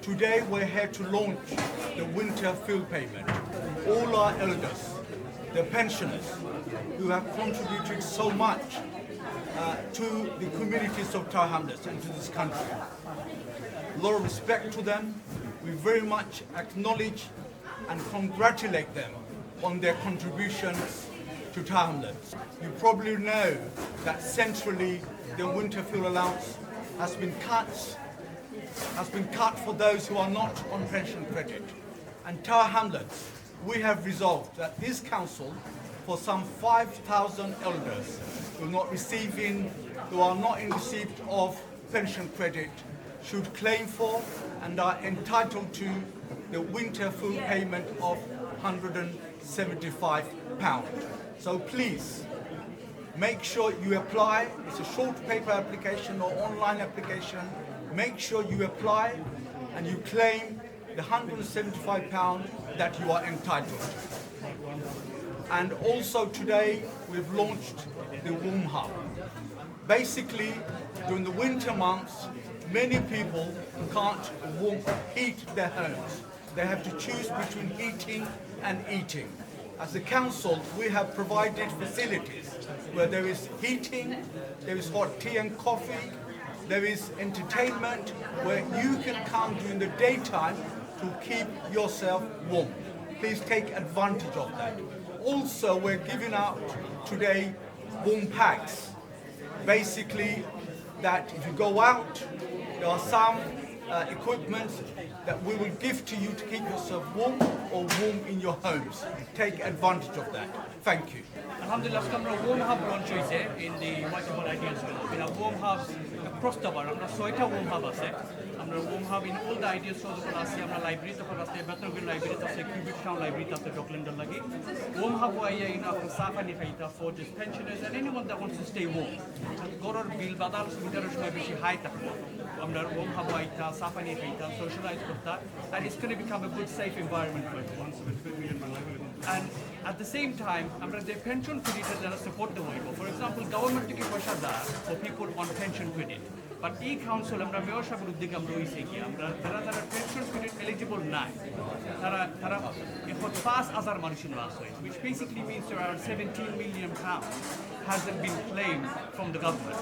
Today we're here to launch the winter fuel payment. All our elders, the pensioners who have contributed so much to the communities of Tower Hamlets and to this country. A lot of respect to them. We very much acknowledge and congratulate them on their contributions to Tower Hamlets. You probably know that centrally the winter fuel allowance has been cut for those who are not on pension credit. And Tower Hamlets, we have resolved that this council, for some 5,000 elders who are not in receipt of pension credit, should claim for and are entitled to the winter fuel payment of £175. So please, make sure you apply. It's a short paper application or online application. Make sure you apply and you claim the £175 that you are entitled to. And also today we've launched the Warm Hub. Basically, during the winter months, many people can't heat their homes. They have to choose between heating and eating. As a council, we have provided facilities where there is heating, there is hot tea and coffee, there is entertainment where you can come during the daytime to keep yourself warm. Please take advantage of that. Also, we're giving out today warm packs. Basically, that if you go out, there are some equipment that we will give to you to keep yourself warm or warm in your homes. Take advantage of that. Thank you. Alhamdulillah, আমরা warm hub launch হয়েছে in the multiple ideas. We have warm hubs across the world. আমরা 6টা warm hub আছে. আমরা warm hub in all the ideas যখন আছে আমরা library তখন আছে বেতনগুলো লাইব্রেরিতে আছে কিউবিক টাউন লাইব্রেরিতে আছে ডকল্যান্ডের লাগি warm hub আইয়া ইন আপনি সাফানি খাইতা for just pensioners and anyone that wants to stay warm. গরর বিল বাদাল উইন্টারের সময় বেশি হাই থাকবে আমরা warm hub আইতা সাফানি খাইতা socialize করতা and it's going to become a good safe environment for everyone. And at the same time আমরা যে pension credit যারা support Dev for example government থেকে পয়সা দেয় for people on pension credit. But e-council আমরা mayor সাহেবের উদ্যোগে আমরা হইছে কি আমরা যারা pension credit eligible নাই তারা এখন 5,000 মানুষের বাস হয় which basically means around 17 million pounds hasn't been claimed from the government.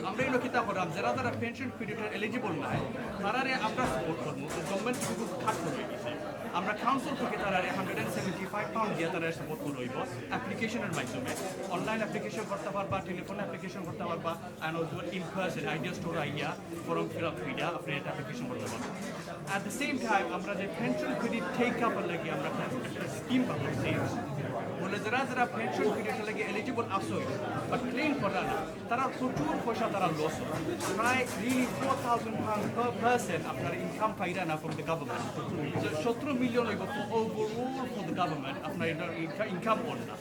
আমরা এই লক্ষিতা করলাম যারা pension credit eligible নাই তারারে আমরা সাপোর্ট করব তো গভর্নমেন্ট থেকে খাট করে দিয়েছে আমরা কাউন্সিল থেকে তারারে 175 পাউন্ড দিয়ে তারা সাপোর্ট করে হইব অ্যাপ্লিকেশনের মাধ্যমে অনলাইন অ্যাপ্লিকেশন করতে পারবা টেলিফোন অ্যাপ্লিকেশন করতে পারবা and also in person idea store আইয়া ফর্ম ফিল আপ কইরা আপনি এটা অ্যাপ্লিকেশন করতে পারবেন at the same time আমরা যে পেনশন ক্রেডিট টেক আপ লাগি আমরা একটা স্কিম বানাইছি বলে যারা পেনশন ক্রেডিট লাগি এলিজিবল আছে বাট ক্লেম করা না তারা প্রচুর পয়সা তারা লস হয় প্রায় 4,000 pounds per person আপনার ইনকাম পাইরা না from the government so 17 million হইব overall for the government আপনার ইনকাম পড়ে না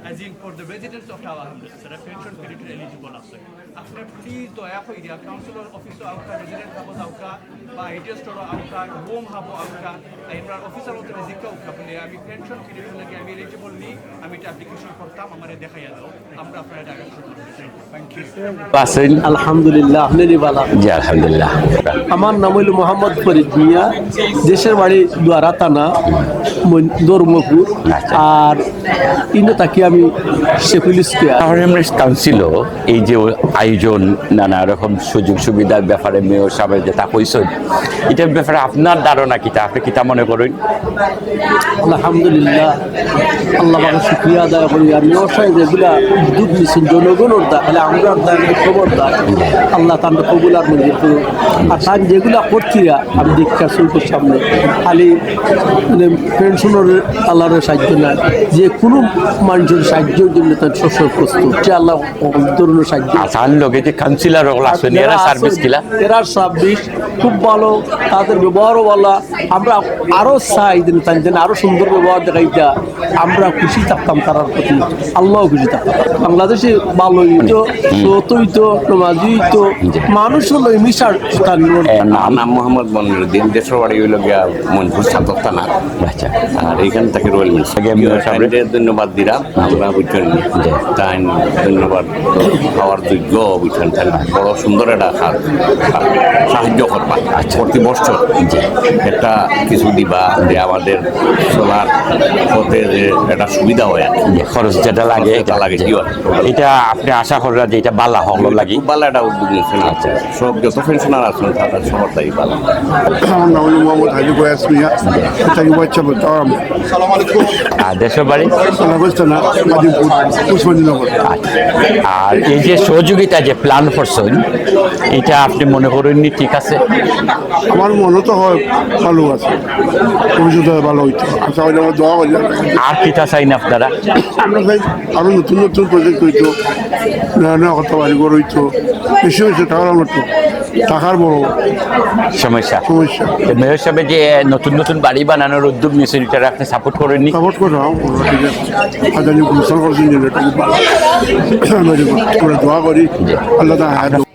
as in for the residents of Tower Hamlets যারা পেনশন ক্রেডিট এলিজিবল আছে আপনি প্লিজ দয়া করে কাউন্সিলর অফিসে আউকা রেজিডেন্ট হাউস আউকা বা আইডিয়া স্টোর আউকা হোম হাবো আউকা আমরা অফিসার হতে জিজ্ঞাসা আউকা বলে আমি পেনশন ক্রেডিট লাগে আমি এলিজিবল নি আমি এটা অ্যাপ্লিকেশন করতাম আমারে দেখাইয়া দাও আমরা আপনার ডাইরেকশন করব থ্যাংক ইউ পাসেন আলহামদুলিল্লাহ আপনি বালা জি আলহামদুলিল্লাহ আমার নাম হলো মোহাম্মদ ফরিদ মিয়া দেশের বাড়ি দুয়ারা থানা দরমপুর আর ইনো তাকি আমি শেফুল ইসলাম কাউন্সিলও এই যে আয়োজন নানা রকম সুযোগ সুবিধার ব্যাপারে মেয়র সাহেব যেটা কইছেন এটার ব্যাপারে আপনার ধারণা কিটা আপনি কিটা মনে করেন আলহামদুলিল্লাহ আল্লাহ পাকের শুকরিয়া আদায় করি আর মেয়র সাহেব যেগুলা উদ্যোগ নিয়েছেন জনগণের তাহলে আমরা খবর দেয় আল্লাহ তাদের কবুল আর মঞ্জুর করুন আর তার যেগুলা করছিরা আমি দীক্ষা শুল্কের সামনে খালি পেনশনের আল্লাহরের সাহায্য না যে কোনো মানুষের সাহায্যের জন্য তার শস্য প্রস্তুত সে আল্লাহ ধরুন সাহায্য আসান লোকে যে কাউন্সিলর আছেন এরা সার্ভিস কিলা এরা সার্ভিস খুব ভালো তাদের ব্যবহারও ভালো আমরা আরো চাই তাদের আরো সুন্দর ব্যবহার দেখাইতা আমরা খুশি থাকতাম তার প্রতি, আল্লাহ খুশি থাকতাম। বাংলাদেশে ভালো হইতো, সত হইতো, নমাজি হইতো, মানুষ হলো মিশার স্থান। নাম মোহাম্মদ মনিরুদ্দিন, দেশের বাড়ি হইল গিয়া মনপুর সাতর থানা। আচ্ছা, আর এইখান থেকে রয়েল মিলছে। ধন্যবাদ দিলাম, আমরা বুঝছেন তাই ধন্যবাদ পাওয়ার যোগ্য বুঝছেন, তাই বড় সুন্দর একটা সাহায্য করবা প্রতি বছর একটা কিছু দিবা, যে আমাদের চলার পথে যে একটা সুবিধা হয় আর কি। খরচ যেটা লাগে এটা লাগে কি হয়, এটা আপনি আশা করেন যে এটা বালা হলো লাগে। খুব ভালো একটা উদ্যোগ নিয়েছেন। আচ্ছা, সব যত পেনশনার আছেন তাদের সবার দায়ী ভালো। আমার নাম হলো মোহাম্মদ হাজি গোয়াস মিয়া, তাকে বাচ্চা বলতাম। সালাম আলাইকুম। আর দেশের বাড়ি না মাদিমপুর উসমানীনগর। আর এই যে সহযোগিতা যে প্ল্যান করছেন, এটা আপনি মনে করেননি ঠিক আছে? আমার মনে তো হয় ভালো আছে, ভবিষ্যতে ভালো হইতো। আচ্ছা, ওইটা আমার দোয়া করি। আর কিতা চাই না আপনারা? আমরা চাই আরো নতুন নতুন প্রজেক্ট হইতো, নয়া কথা বাড়িঘর হইতো, বেশি হয়েছে টাকার আমার তো টাকার বড় সমস্যা। সমস্যা। তো মেয়র সাহেব যে নতুন নতুন বাড়ি বানানোর উদ্যোগ নিয়েছেন, এটা আপনি সাপোর্ট করেননি? সাপোর্ট করলাম, ঠিক আছে। আদানি গুলশান করছেন, এটা খুব ভালো। আমরা দোয়া করি আল্লাহ তাআলা হায়াত দেন।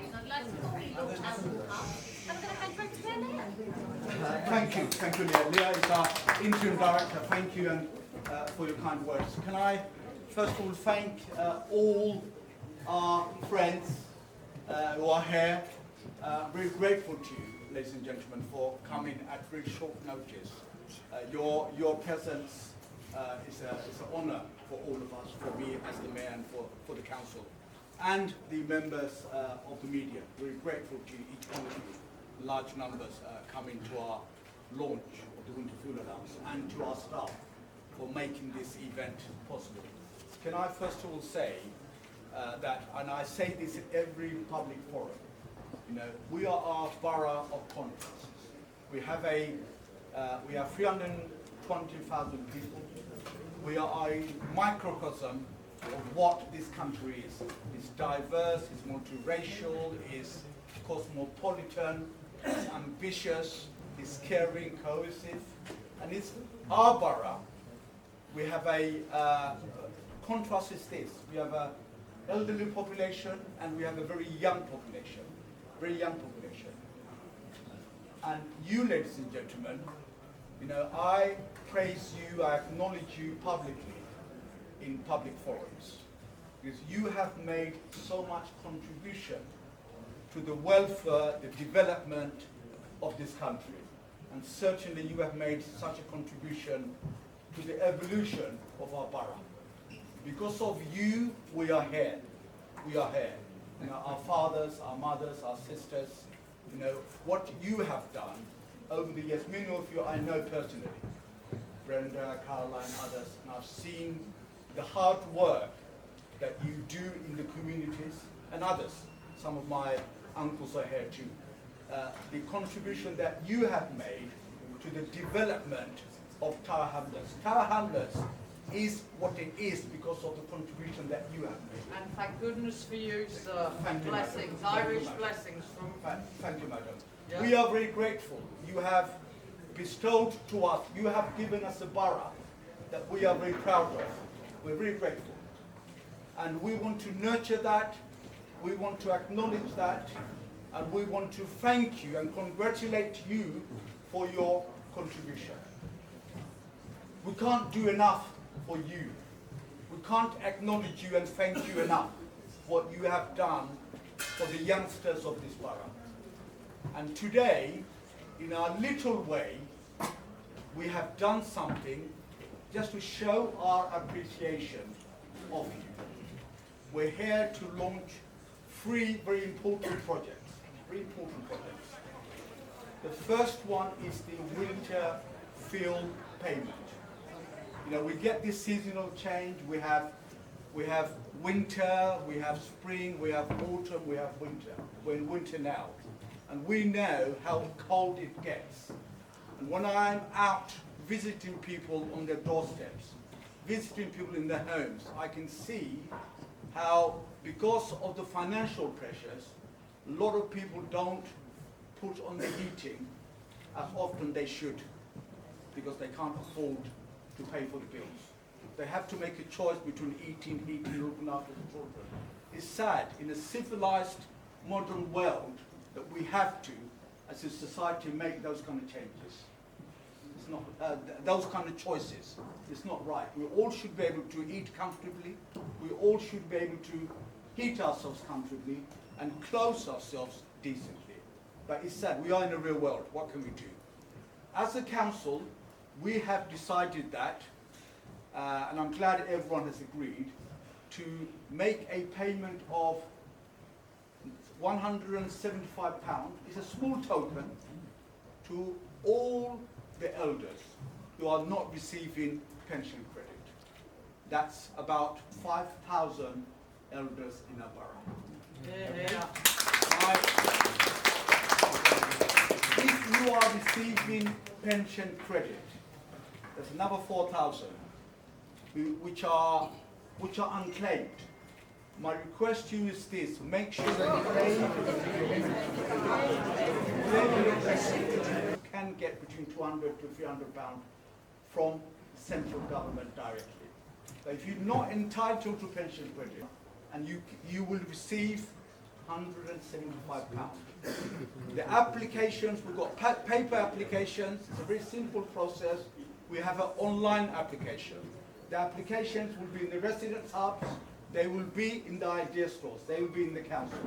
Thank you, Leah. Leah is our interim director. Thank you and for your kind words. Can I first of all thank all our friends who are here. Very grateful to you, ladies and gentlemen, for coming at very short notice. Your presence is an honour for all of us, for me as the mayor and for the council, and the members of the media. Very grateful to each one of you. Large numbers coming to our launch of the Winter Fuel Allowance, and to our staff for making this event possible. Can I first of all say that, and I say this in every public forum, you know, we are our borough of contrasts. We have 320,000 people. We are a microcosm of what this country is. It's diverse, it's multiracial, it's cosmopolitan, it's ambitious, it's caring, cohesive, and it's our borough. We have a contrast is this. We have an elderly population and we have a very young population. And you, ladies and gentlemen, you know, I praise you, I acknowledge you publicly in public forums, because you have made so much contribution to the welfare, the development of this country. And certainly you have made such a contribution to the evolution of our borough. Because of you, we are here. You know, our fathers, our mothers, our sisters, you know, what you have done over the years. Many of you I know personally, Brenda, Caroline, others, and I've seen the hard work that you do in the communities, and others. Some of my uncles are here too. The contribution that you have made to the development of Tower Hamlets. Tower Hamlets is what it is because of the contribution that you have made. And thank goodness for you, sir. Blessings, Irish blessings from... Thank you, madam. Yeah. We are very grateful. You have bestowed to us, you have given us a borough that we are very proud of. We're very grateful. And we want to nurture that, we want to acknowledge that, and we want to thank you and congratulate you for your contribution. We can't do enough for you. We can't acknowledge you and thank you enough for what you have done for the youngsters of this borough. And today, in our little way, we have done something just to show our appreciation of you. We're here to launch 3 very important projects. The first one is the winter fuel payment. You know, we get this seasonal change. We have winter, we have spring, we have autumn, we have winter. We're in winter now. And we know how cold it gets. And when I'm out visiting people on their doorsteps, visiting people in their homes, I can see how, because of the financial pressures, a lot of people don't put on the heating as often they should, because they can't afford to pay for the bills. They have to make a choice between eating, looking after the children. It's sad in a civilized modern world that we have to, as a society, make those kind of changes. It's not those kind of choices. It's not right. We all should be able to eat comfortably. We all should be able to heat ourselves comfortably and clothe ourselves decently. But it's sad. We are in the real world. What can we do? As a council, we have decided that, and I'm glad everyone has agreed, to make a payment of £175. It's a small token to all the elders who are not receiving pension credit. That's about 5,000 elders in our borough. If you are receiving pension credit, there's another 4,000 which are unclaimed. My request to you is this: make sure that you can get between £200 to £300 from central government directly. But if you're not entitled to pension credit, and you will receive £175. The applications, we've got paper applications. It's a very simple process. We have an online application. The applications will be in the residence hubs. They will be in the idea stores. They will be in the council.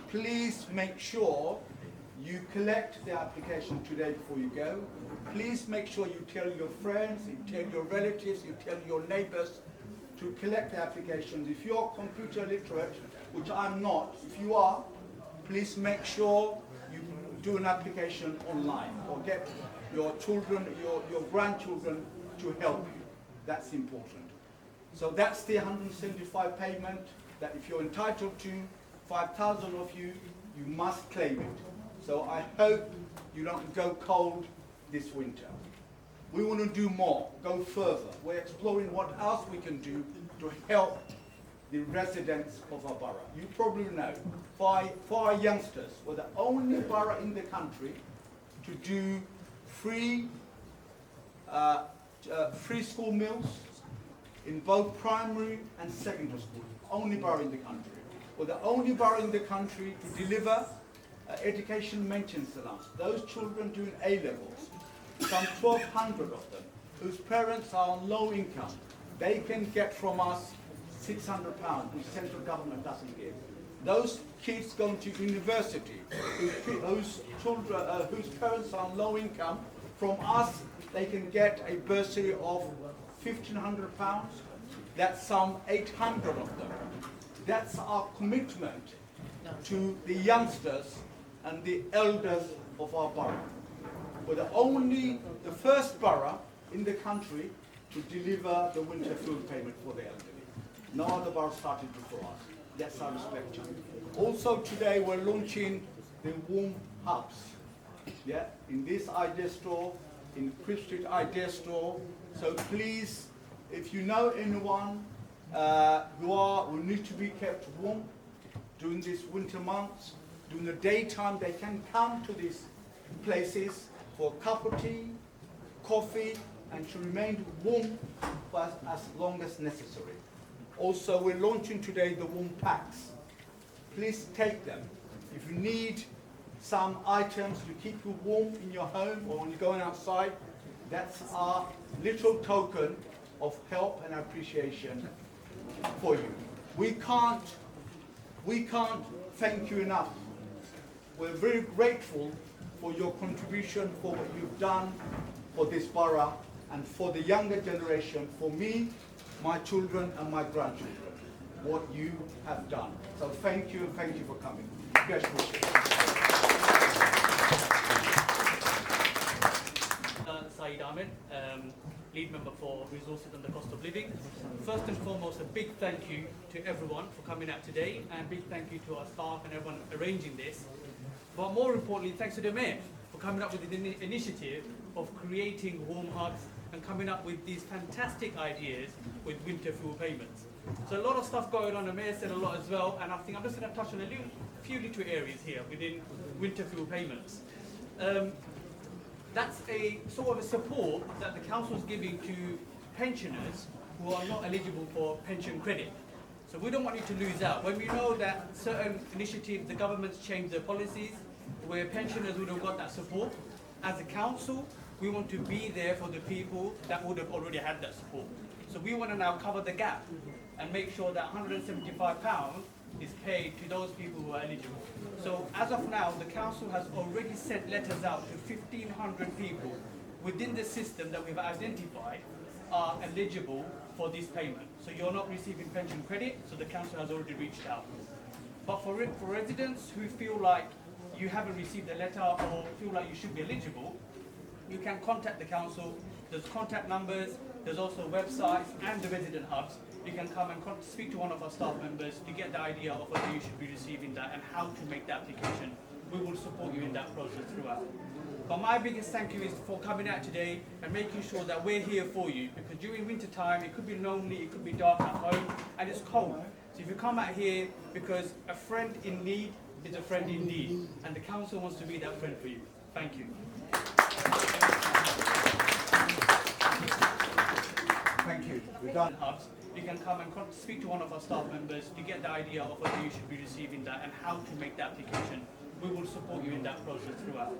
Please make sure you collect the application today before you go. Please make sure you tell your friends, you tell your relatives, you tell your neighbors to collect the applications. If you're computer literate, which I'm not, if you are, please make sure you do an application online or get your children, your grandchildren to help you. That's important. So that's the 175 payment that if you're entitled to, 5,000 of you, you must claim it. So I hope you don't go cold this winter. We want to do more, go further. We're exploring what else we can do to help the residents of our borough. You probably know, for our youngsters, we're the only borough in the country to do free school meals in both primary and secondary school. Only borough in the country. We're the only borough in the country to deliver education maintenance allowance. Those children doing A-levels, some 1,200 of them, whose parents are on low income, they can get from us £600, which central government doesn't give. Those kids going to university, whose parents are on low income, from us they can get a bursary of £1,500. That's some 800 of them. That's our commitment to the youngsters and the elders of our borough. We're the first borough in the country to deliver the winter food payment for the elderly. No other borough started before us. That's our respect to you. Also today we're launching the warm hubs. Yeah, in this idea store, in Crib Street idea store. So please, if you know anyone who need to be kept warm during these winter months, during the daytime, they can come to these places for a cup of tea, coffee, and to remain warm for as long as necessary. Also, we're launching today the warm packs. Please take them. If you need some items to keep you warm in your home or when you're going outside, that's our little token of help and appreciation for you. We can't thank you enough. We're very grateful for your contribution, for what you've done for this borough and for the younger generation, for me, my children and my grandchildren, what you have done. So thank you and thank you for coming. Best wishes. Saeed Ahmed, lead member for Resources and the Cost of Living. First and foremost, a big thank you to everyone for coming out today, and big thank you to our staff and everyone arranging this. But more importantly, thanks to the Mayor for coming up with the initiative of creating warm hubs and coming up with these fantastic ideas with winter fuel payments. So a lot of stuff going on. The Mayor said a lot as well, and I think I'm just going to touch on a few little areas here within winter fuel payments. That's a sort of a support that the council is giving to pensioners who are not eligible for pension credit. So we don't want you to lose out. When we know that certain initiatives, the government's changed their policies, where pensioners would have got that support, as a council, we want to be there for the people that would have already had that support. So we want to now cover the gap and make sure that £175 is paid to those people who are eligible. So as of now, the council has already sent letters out to 1,500 people within the system that we've identified are eligible for this payment. So you're not receiving pension credit, so the council has already reached out. But for residents who feel like you haven't received a letter or feel like you should be eligible, you can contact the council. There's contact numbers, there's also websites and the resident hubs. You can come and speak to one of our staff members to get the idea of whether you should be receiving that and how to make the application. We will support you in that process throughout. But my biggest thank you is for coming out today and making sure that we're here for you, because during winter time it could be lonely, it could be dark at home, and it's cold. So if you come out here, because a friend in need is a friend indeed, and the council wants to be that friend for you. Thank you. Thank you. We're done. Hubs, you can come and speak to one of our staff members to get the idea of whether you should be receiving that and how to make the application. We will support you in that process throughout.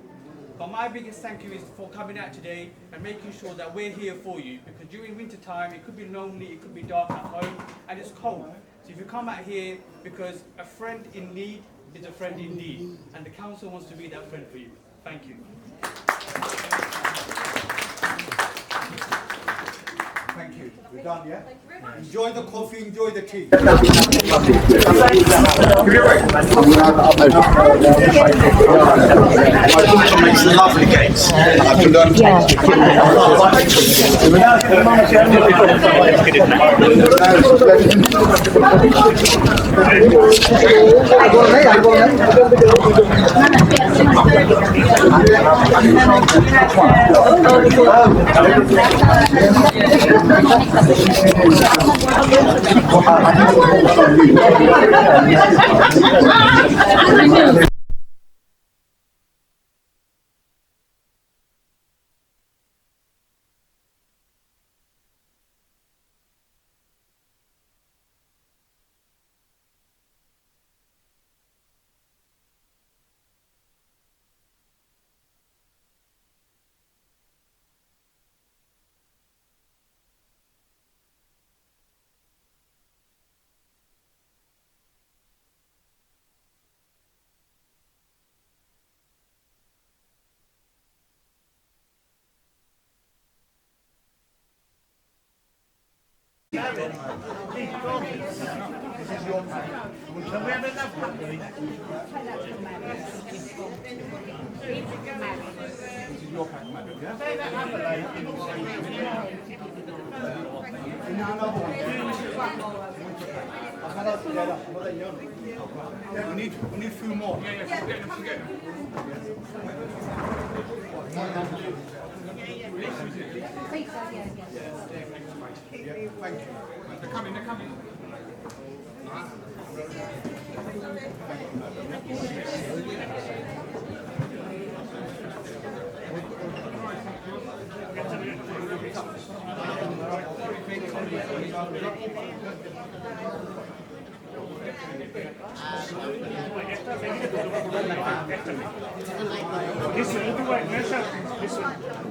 But my biggest thank you is for coming out today and making sure that we're here for you, because during winter time it could be lonely, it could be dark at home, and it's cold. So if you come out here, because a friend in need is a friend indeed, and the council wants to be that friend for you. Thank you. Thank you. We're done, yeah? Enjoy the coffee, enjoy the tea. Makes lovely cakes. We need a few more. Thank you. They're coming, they're coming. This one, this one.